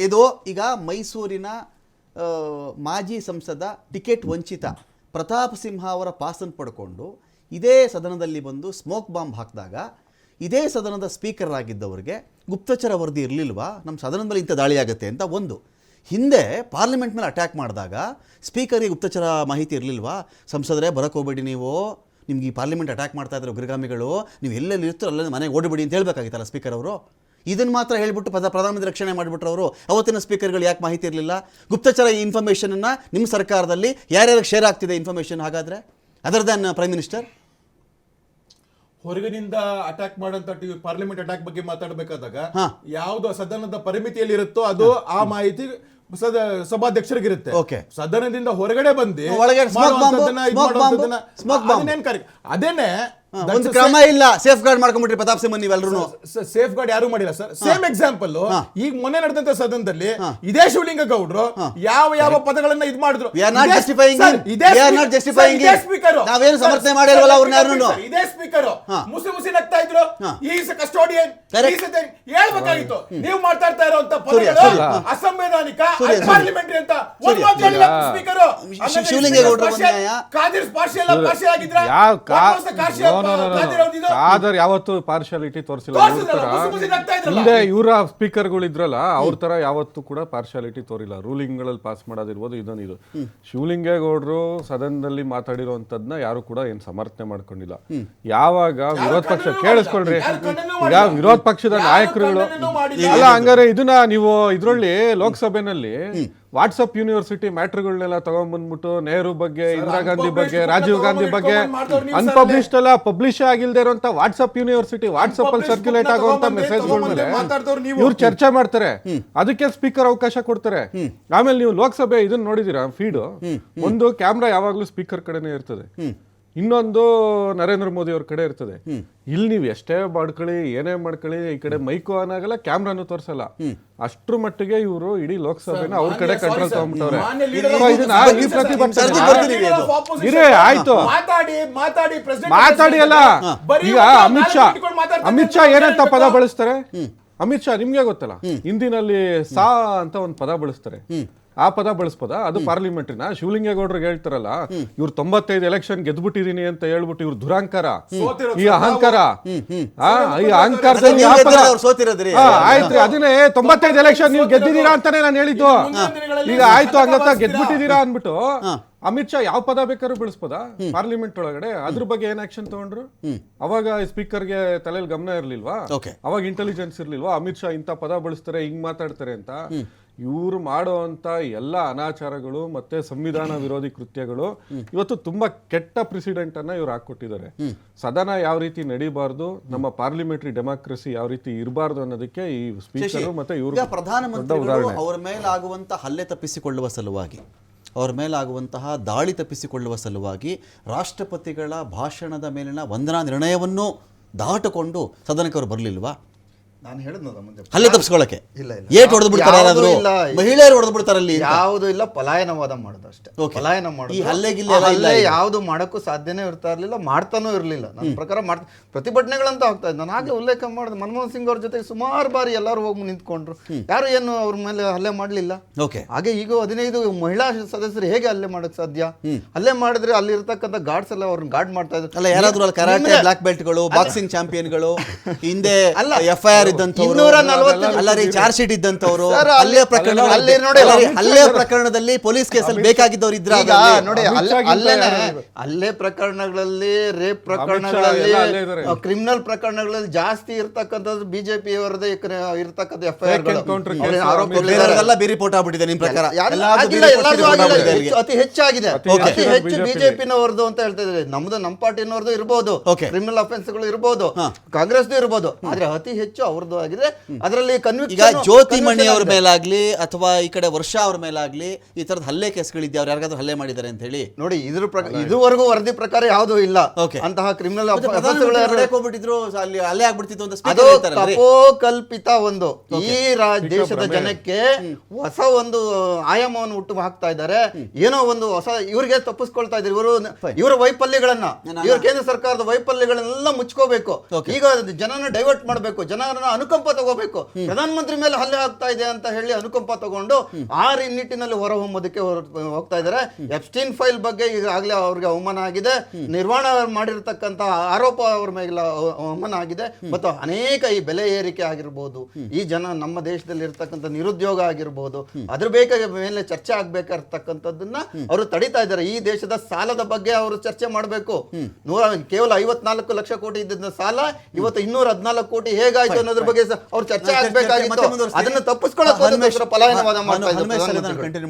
ಇದು ಈಗ ಮೈಸೂರಿನ ಮಾಜಿ ಸಂಸದ ಟಿಕೆಟ್ ವಂಚಿತ ಪ್ರತಾಪ್ ಸಿಂಹ ಅವರ ಪಾಸನ್ನು ಪಡ್ಕೊಂಡು ಇದೇ ಸದನದಲ್ಲಿ ಬಂದು ಸ್ಮೋಕ್ ಬಾಂಬ್ ಹಾಕಿದಾಗ ಇದೇ ಸದನದ ಸ್ಪೀಕರ್ ಆಗಿದ್ದವರಿಗೆ ಗುಪ್ತಚರ ವರದಿ ಇರಲಿಲ್ವಾ, ನಮ್ಮ ಸದನದ ಮೇಲೆ ಇಂಥ ದಾಳಿ ಆಗುತ್ತೆ ಅಂತ. ಒಂದು ಹಿಂದೆ ಪಾರ್ಲಿಮೆಂಟ್ ಮೇಲೆ ಅಟ್ಯಾಕ್ ಮಾಡಿದಾಗ ಸ್ಪೀಕರ್ಗೆ ಗುಪ್ತಚರ ಮಾಹಿತಿ ಇರಲಿಲ್ವಾ, ಸಂಸದರೇ ಬರಕ್ಕೆ ಹೋಗ್ಬೇಡಿ, ನೀವು ನಿಮ್ಗೆ ಈ ಪಾರ್ಲಿಮೆಂಟ್ ಅಟ್ಯಾಕ್ ಮಾಡ್ತಾ ಇದ್ದಾರೆ ಉಗ್ರಗಾಮಿಗಳು, ನೀವು ಎಲ್ಲೆಲ್ಲಿ ಇರ್ತೀರೋ ಅಲ್ಲೇ ಮನೆಗೆ ಓಡಿಬಿಡಿ ಅಂತ ಹೇಳಬೇಕಾಗಿತ್ತಲ್ಲ ಸ್ಪೀಕರ್ ಅವರು. ಇದನ್ನು ಮಾತ್ರ ಹೇಳ್ಬಿಟ್ಟು ಪ್ರಧಾನಮಂತ್ರಿ ರಕ್ಷಣೆ ಮಾಡಿಬಿಟ್ರು ಅವರು. ಅವತ್ತಿನ ಸ್ಪೀಕರ್ಗಳು ಯಾಕೆ ಮಾಹಿತಿ ಇರಲಿಲ್ಲ? ಗುಪ್ತಚರ ಈ ಇನ್ಫಾರ್ಮೇಷನನ್ನು ನಿಮ್ಮ ಸರ್ಕಾರದಲ್ಲಿ ಯಾರ್ಯಾರಿಗೆ ಶೇರ್ ಆಗ್ತಿದೆ ಇನ್ಫಾರ್ಮೇಷನ್ ಹಾಗಾದರೆ ಅದರ್ ದ್ಯಾನ್ ಪ್ರೈಮ್ ಮಿನಿಸ್ಟರ್? ಹೊರಗಿನಿಂದ ಅಟ್ಯಾಕ್ ಮಾಡಂತ ಪಾರ್ಲಿಮೆಂಟ್ ಅಟ್ಯಾಕ್ ಬಗ್ಗೆ ಮಾತಾಡಬೇಕಾದಾಗ ಯಾವ್ದು ಸದನದ ಪರಿಮಿತಿಯಲ್ಲಿ ಇರುತ್ತೋ ಅದು ಆ ಮಾಹಿತಿ ಸಭಾಧ್ಯಕ್ಷರಿಗಿರುತ್ತೆ. ಸದನದಿಂದ ಹೊರಗಡೆ ಬಂದು ಅದೇನೆ ಒಂದು ಕ್ರಮ ಇಲ್ಲ, ಸೇಫ್ ಗಾರ್ಡ್ ಮಾಡ್ಕೊಂಡ್ಬಿಟ್ರಿ ಪ್ರತಾಪ್ ಸಿಂಹ ನೀವೆಲ್ಲರೂ. ಸೇಫ್ ಗಾರ್ಡ್ ಯಾರು ಮಾಡಿಲ್ಲ ಸರ್. ಸೇಮ್ ಎಕ್ಸಾಂಪಲ್ ಈಗ ಮೊನ್ನೆ ನಡೆದಂತ ಸದನದಲ್ಲಿ ಇದೇ ಶಿವಲಿಂಗ ಗೌಡ್ರು ಯಾವ ಪದಗಳನ್ನ ಇದು ಮಾಡಿದ್ರು. ನಾವೇನು ಸಮರ್ಥನೆ ಮಾಡಿಲ್ವಲ್ಲ ಅವ್ರನ್ನ ಯಾರನ್ನು. ಇದೇ ಸ್ಪೀಕರ್ ಮುಸಿ ನಗ್ತಾ ಇದ್ರು, ಈಸ್ ಕಸ್ಟೋಡಿಯನ್ ಹೇಳ್ಬೇಕಾಗಿತ್ತು. ನೀವು ಮಾತಾಡ್ತಾ ಇರುವಂತ ಪದಗಳು ಅಸಂವಿಧಾನಿಕ, ಪಾರ್ಲಿಮೆಂಟ್ರಿ ಅಂತ ಸ್ಪೀಕರ್ ಶಿವಲಿಂಗೇಗೌಡರು ಆದ್ರೆ ಯಾವತ್ತು ಪಾರ್ಶಾಲಿಟಿ ತೋರಿಸಿಲ್ಲ. ಹಿಂದೆ ಇವರ ಸ್ಪೀಕರ್ಗಳು ಇದ್ರಲ್ಲ ಅವ್ರ ತರ ಯಾವತ್ತೂ ಕೂಡ ಪಾರ್ಶಾಲಿಟಿ ತೋರಿಲ್ಲ. ರೂಲಿಂಗ್ ಗಳಲ್ಲಿ ಪಾಸ್ ಮಾಡೋದಿರ್ಬೋದು, ಇದು ಶಿವಲಿಂಗೇಗೌಡರು ಸದನದಲ್ಲಿ ಮಾತಾಡಿರುವಂತದ್ನ ಯಾರು ಕೂಡ ಏನ್ ಸಮರ್ಥನೆ ಮಾಡ್ಕೊಂಡಿಲ್ಲ. ಯಾವಾಗ ವಿರೋಧ ಪಕ್ಷ ಕೇಳಿಸ್ಕೊಳ್ರಿ, ಈಗ ವಿರೋಧ ಪಕ್ಷದ ನಾಯಕರುಗಳು ಅಲ್ಲ, ಹಂಗಾರೆ ಇದನ್ನ ನೀವು ಇದ್ರಲ್ಲಿ ಲೋಕಸಭೆನಲ್ಲಿ ವಾಟ್ಸಪ್ ಯೂನಿವರ್ಸಿಟಿ ಮ್ಯಾಟ್ರ್ಗಳನ್ನೆಲ್ಲ ತಗೊಂಡ್ಬಂದ್ಬಿಟ್ಟು ನೆಹರು ಬಗ್ಗೆ, ಇಂದಿರಾ ಗಾಂಧಿ ಬಗ್ಗೆ, ರಾಜೀವ್ ಗಾಂಧಿ ಬಗ್ಗೆ ಅನ್ಪಬ್ಲಿಷ್ಡ್ ಅಲ್ಲ, ಪಬ್ಲಿಷ್ ಆಗಿಲ್ದೇ ಇರುವಂತ ವಾಟ್ಸಪ್ ಯೂನಿವರ್ಸಿಟಿ ವಾಟ್ಸಪ್ ಅಲ್ಲಿ ಸರ್ಕ್ಯುಲೇಟ್ ಆಗುವಂತ ಮೆಸೇಜ್ಗಳ ಮೇಲೆ ಇವ್ರು ಚರ್ಚೆ ಮಾಡ್ತಾರೆ. ಅದಕ್ಕೆ ಸ್ಪೀಕರ್ ಅವಕಾಶ ಕೊಡ್ತಾರೆ. ಆಮೇಲೆ ನೀವು ಲೋಕಸಭೆ ಇದನ್ನ ನೋಡಿದೀರಾ ಫೀಡ್, ಒಂದು ಕ್ಯಾಮ್ರಾ ಯಾವಾಗ್ಲೂ ಸ್ಪೀಕರ್ ಕಡೆನೇ ಇರ್ತದೆ, ಇನ್ನೊಂದು ನರೇಂದ್ರ ಮೋದಿ ಅವ್ರ ಕಡೆ ಇರ್ತದೆ. ಇಲ್ಲಿ ನೀವು ಎಷ್ಟೇ ಮಾಡ್ಕೊಳ್ಳಿ, ಏನೇ ಮಾಡ್ಕೊಳ್ಳಿ, ಈ ಕಡೆ ಮೈಕು ಆನ್ ಆಗಲ್ಲ, ಕ್ಯಾಮ್ರಾನು ತೋರ್ಸಲ್ಲ. ಅಷ್ಟ್ರ ಮಟ್ಟಿಗೆ ಇವರು ಇಡೀ ಲೋಕಸಭೆನ ಅವ್ರ ಕಡೆ ಕಂಟ್ರೋಲ್ ತಗೊಂಡ್ಬಿಟ್ಟವ್ರೆ. ಆಯ್ತು ಮಾತಾಡಿ ಅಲ್ಲ. ಈಗ ಅಮಿತ್ ಶಾ ಏನಂತ ಪದ ಬಳಸ್ತಾರೆ? ಅಮಿತ್ ಶಾ ನಿಮ್ಗೆ ಗೊತ್ತಲ್ಲ, ಹಿಂದಿನಲ್ಲಿ ಸಾ ಅಂತ ಒಂದು ಪದ ಬಳಸ್ತಾರೆ. ಆ ಪದ ಬಳಸ್ಬೋದ? ಅದು ಪಾರ್ಲಿಮೆಂಟ್ರಿನ? ಶಿವಲಿಂಗೇಗೌಡರಿಗೆ ಹೇಳ್ತಾರಲ್ಲ, ಇವ್ರು 95 ಎಲೆಕ್ಷನ್ ಗೆದ್ಬಿಟ್ಟಿದೀನಿ ಅಂತ ಹೇಳ್ಬಿಟ್ಟು ಇವ್ರು ದುರಾಂಕಾರ, ಈ ಅಹಂಕಾರ, ಈ ಅಹಂಕಾರದಲ್ಲಿ ಆಯ್ತ್ರಿ. ಅದನ್ನೇ 95 ಎಲೆಕ್ಷನ್ ನೀವು ಗೆದ್ದಿದ್ದೀರಾ ಅಂತಾನೆ ನಾನು ಹೇಳಿದ್ದು. ಈಗ ಆಯ್ತು ಹಂಗತ್ತ ಗೆದ್ಬಿಟ್ಟಿದ್ದೀರಾ ಅನ್ಬಿಟ್ಟು ಅಮಿತ್ ಶಾ ಯಾವ ಪದ ಬೇಕಾದ್ರೂ ಬಳಸ್ಬೋದ ಪಾರ್ಲಿಮೆಂಟ್ ಒಳಗಡೆ? ಅದ್ರ ಬಗ್ಗೆ ಏನ್ ಆಕ್ಷನ್ ತಗೊಂಡ್ರು? ಅವಾಗ ಸ್ಪೀಕರ್ಗೆ ತಲೆಯಲ್ಲಿ ಗಮನ ಇರ್ಲಿಲ್ವಾ? ಅವಾಗ ಇಂಟೆಲಿಜೆನ್ಸ್ ಇರ್ಲಿಲ್ವಾ? ಅಮಿತ್ ಶಾ ಇಂಥ ಪದ ಬಳಸ್ತಾರೆ, ಹಿಂಗ್ ಮಾತಾಡ್ತಾರೆ ಅಂತ. ಇವ್ರು ಮಾಡುವಂತ ಎಲ್ಲ ಅನಾಚಾರಗಳು ಮತ್ತೆ ಸಂವಿಧಾನ ವಿರೋಧಿ ಕೃತ್ಯಗಳು ಇವತ್ತು ತುಂಬಾ ಕೆಟ್ಟ ಪ್ರೆಸಿಡೆಂಟ್ ಅನ್ನ ಇವ್ರು ಹಾಕೊಟ್ಟಿದ್ದಾರೆ. ಸದನ ಯಾವ ರೀತಿ ನಡೀಬಾರ್ದು, ನಮ್ಮ ಪಾರ್ಲಿಮೆಂಟರಿ ಡೆಮಾಕ್ರಸಿ ಯಾವ ರೀತಿ ಇರಬಾರ್ದು ಅನ್ನೋದಕ್ಕೆ ಈ ಸ್ಪೀಕರ್ ಮತ್ತೆ ಇವರು ಪ್ರಧಾನಮಂತ್ರಿಗಳು ಅವರ ಮೇಲಾಗುವಂತಹ ಹಲ್ಲೆ ತಪ್ಪಿಸಿಕೊಳ್ಳುವ ಸಲುವಾಗಿ, ಅವರ ಮೇಲಾಗುವಂತಹ ದಾಳಿ ತಪ್ಪಿಸಿಕೊಳ್ಳುವ ಸಲುವಾಗಿ ರಾಷ್ಟ್ರಪತಿಗಳ ಭಾಷಣದ ಮೇಲಿನ ವಂದನಾ ನಿರ್ಣಯವನ್ನು ದಾಟಿಕೊಂಡು ಸದನಕ್ಕೆ ಅವರು ಬರಲಿಲ್ವಾ? ನಾನು ಹೇಳಿದ್ನಲ್ಲ ಮುಂದೆ ಹಲ್ಲೆ ತಪ್ಪಿಸ್ಕೊಳ್ಳಕ್ಕೆ ಏಟ್ ಹೊಡೆದು ಬಿಡ್ತಾರೆ, ಮಹಿಳೆಯರು ಹೊಡೆದು ಬಿಡ್ತಾರಲ್ಲಿ. ಯಾವುದು ಇಲ್ಲ, ಪಲಾಯನವಾದ ಮಾಡೋದು ಅಷ್ಟೇ. ಪಲಾಯನ ಮಾಡೋದು ಯಾವುದು ಮಾಡೋಕ್ಕೂ ಸಾಧ್ಯನೇ ಇರ್ತಾ ಇರ್ಲಿಲ್ಲ, ಮಾಡ್ತಾನೂ ಇರ್ಲಿಲ್ಲ. ನನ್ನ ಪ್ರಕಾರ ಪ್ರತಿಭಟನೆಗಳಂತ ಆಗ್ತಾ ಇದ್ದ. ನಾನು ಆಗ್ಲೇ ಉಲ್ಲೇಖ ಮಾಡಿದೆ, ಮನಮೋಹನ್ ಸಿಂಗ್ ಅವ್ರ ಜೊತೆ ಸುಮಾರು ಬಾರಿ ಎಲ್ಲರೂ ಹೋಗಿ ನಿಂತ್ಕೊಂಡ್ರು, ಯಾರು ಏನು ಅವ್ರ ಮೇಲೆ ಹಲ್ಲೆ ಮಾಡ್ಲಿಲ್ಲ. ಹಾಗೆ ಈಗ 15 ಮಹಿಳಾ ಸದಸ್ಯರು ಹೇಗೆ ಹಲ್ಲೆ ಮಾಡಕ್ ಸಾಧ್ಯ? ಹಲ್ಲೆ ಮಾಡಿದ್ರೆ ಅಲ್ಲಿ ಇರ್ತಕ್ಕಂಥ ಗಾರ್ಡ್ಸ್ ಎಲ್ಲ ಅವ್ರನ್ನ ಗಾರ್ಡ್ ಮಾಡ್ತಾ ಇದ್ರು. ಅಲ್ಲ, ಯಾರಾದ್ರೂ ಅಲ್ಲಿ ಕರಾಟೆ ಬ್ಲಾಕ್ ಬೆಲ್ಟ್ಗಳು, ಬಾಕ್ಸಿಂಗ್ ಚಾಂಪಿಯನ್ಗಳು, ಹಿಂದೆ FIR ಚಾರ್ಜ್ ಶೀಟ್ ಇದ್ದಂತವ್ರು, ಹಲ್ಲೆ ಪ್ರಕರಣದಲ್ಲಿ ಪೊಲೀಸ್ ಕೇಸಲ್ಲಿ ಬೇಕಾಗಿದ್ದವ್ರು ಇದ್ರ ನೋಡಿ. ಹಲ್ಲೆ ಪ್ರಕರಣಗಳಲ್ಲಿ, ರೇಪ್ ಪ್ರಕರಣಗಳಲ್ಲಿ, ಕ್ರಿಮಿನಲ್ ಪ್ರಕರಣಗಳಲ್ಲಿ ಜಾಸ್ತಿ ಇರ್ತಕ್ಕಂಥದ್ದು ಬಿಜೆಪಿ ಅವರದೇ ಇರ್ತಕ್ಕಂಥ FIR ಬೇರೆ ರಿಪೋರ್ಟ್ ಆಗ್ಬಿಟ್ಟಿದೆ. ನಿಮ್ ಪ್ರಕಾರ ಅತಿ ಹೆಚ್ಚಾಗಿದೆ, ಅತಿ ಹೆಚ್ಚು ಬಿಜೆಪಿನವರದು ಅಂತ ಹೇಳ್ತಾ ಇದ್ದಾರೆ. ನಮ್ಮ ಪಾರ್ಟಿನವ್ರದ್ದು ಇರ್ಬೋದು, ಕ್ರಿಮಿನಲ್ ಅಫೆನ್ಸ್ಗಳು ಇರ್ಬೋದು, ಕಾಂಗ್ರೆಸ್ದು ಇರ್ಬೋದು, ಆದ್ರೆ ಅತಿ ಹೆಚ್ಚು ಅವ್ರದ್ದು ಆಗಿದೆ. ಅದರಲ್ಲಿ ಈಗ ಜ್ಯೋತಿಮಣಿ ಅವ್ರ ಮೇಲಾಗ್ಲಿ ಅಥವಾ ಈ ಕಡೆ ವರ್ಷ ಅವ್ರ ಮೇಲಾಗ್ಲಿ ಈ ತರದ ಹಲ್ಲೆ ಕೇಸ್ಗಳಿದ್ದೆ, ಅವ್ರು ಯಾರಿಗಾದ್ರೂ ಹಲ್ಲೆ ಮಾಡಿದ್ದಾರೆ ಅಂತ ಹೇಳಿ ನೋಡಿ. ಇದುವರೆಗೂ ವರದಿ ಪ್ರಕಾರ ಯಾವುದೂ ಇಲ್ಲ ಅಂತಹ ಕ್ರಿಮಿನಲ್ ಹೋಗ್ಬಿಟ್ಟಿದ್ರು, ಅಲ್ಲಿ ಹಲ್ಲೆ ಆಗ್ಬಿಡ್ತಿತ್ತು ಅಂತ. ಅದು ತಪೋಕಲ್ಪಿತ ಒಂದು ಈ ದೇಶದ ಜನಕ್ಕೆ ಹೊಸ ಒಂದು ಆಯಾಮವನ್ನು ಹುಟ್ಟು ಹಾಕ್ತಾ ಇದ್ದಾರೆ. ಏನೋ ಒಂದು ಹೊಸ ಇವ್ರಿಗೆ ತಪ್ಪಿಸ್ಕೊಳ್ತಾ ಇದ್ದಾರೆ. ಇವರ ವೈಫಲ್ಯಗಳನ್ನ, ಇವ್ರ ಕೇಂದ್ರ ಸರ್ಕಾರದ ವೈಫಲ್ಯಗಳನ್ನೆಲ್ಲ ಮುಚ್ಕೋಬೇಕು. ಈಗ ಜನನ ಡೈವರ್ಟ್ ಮಾಡಬೇಕು, ಜನರನ್ನ ಅನುಕಂಪ ತಗೋಬೇಕು. ಪ್ರಧಾನಮಂತ್ರಿ ಮೇಲೆ ಹಲ್ಲೆ ಆಗ್ತಾ ಇದೆ ಅಂತ ಹೇಳಿ ಅನುಕಂಪ ತಗೊಂಡು ಆ ನಿಟ್ಟಿನಲ್ಲಿ ಹೊರಹೊಮ್ಮೋದಕ್ಕೆ ಹೋಗ್ತಾ ಇದ್ದಾರೆ. ಎಪ್ಸ್ಟೀನ್ ಫೈಲ್ ಬಗ್ಗೆ ಈಗಾಗಲೇ ಅವ್ರಿಗೆ ಅವಮಾನ ಆಗಿದೆ, ನಿರ್ವಹಣೆ ಮಾಡಿರ್ತಕ್ಕಂಥ ಆರೋಪ ಅವ್ರ ಮೇಲೆ ಅವಮಾನ ಆಗಿದೆ, ಮತ್ತು ಅನೇಕ ಈ ಬೆಲೆ ಏರಿಕೆ ಆಗಿರ್ಬೋದು, ಈ ನಮ್ಮ ದೇಶದಲ್ಲಿ ಇರ್ತಕ್ಕಂಥ ನಿರುದ್ಯೋಗ ಆಗಿರ್ಬೋದು, ಅದ್ರ ಮೇಲೆ ಚರ್ಚೆ ಆಗ್ಬೇಕಾಗಿರ್ತಕ್ಕಂಥದ್ದನ್ನ ಅವರು ತಡಿತಾ ಇದ್ದಾರೆ. ಈ ದೇಶದ ಸಾಲದ ಬಗ್ಗೆ ಅವರು ಚರ್ಚೆ ಮಾಡಬೇಕು. ಕೇವಲ 54 ಲಕ್ಷ ಕೋಟಿ ಇದ್ದ ಸಾಲ ಇವತ್ತು 214 ಕೋಟಿ ಹೇಗಾಯ್ತು ಅನ್ನೋದ್ರ ಬಗ್ಗೆ ಅವ್ರು ಚರ್ಚೆ ಆಗ್ಬೇಕಾಗಿತ್ತು. ಅದನ್ನ ತಪ್ಪಿಸ್ಕೊಳ್ಳೋಕೆ ಪಲಾಯನವಾದ ಮಾಡ್ತಾ ಇದ್ದಾರೆ.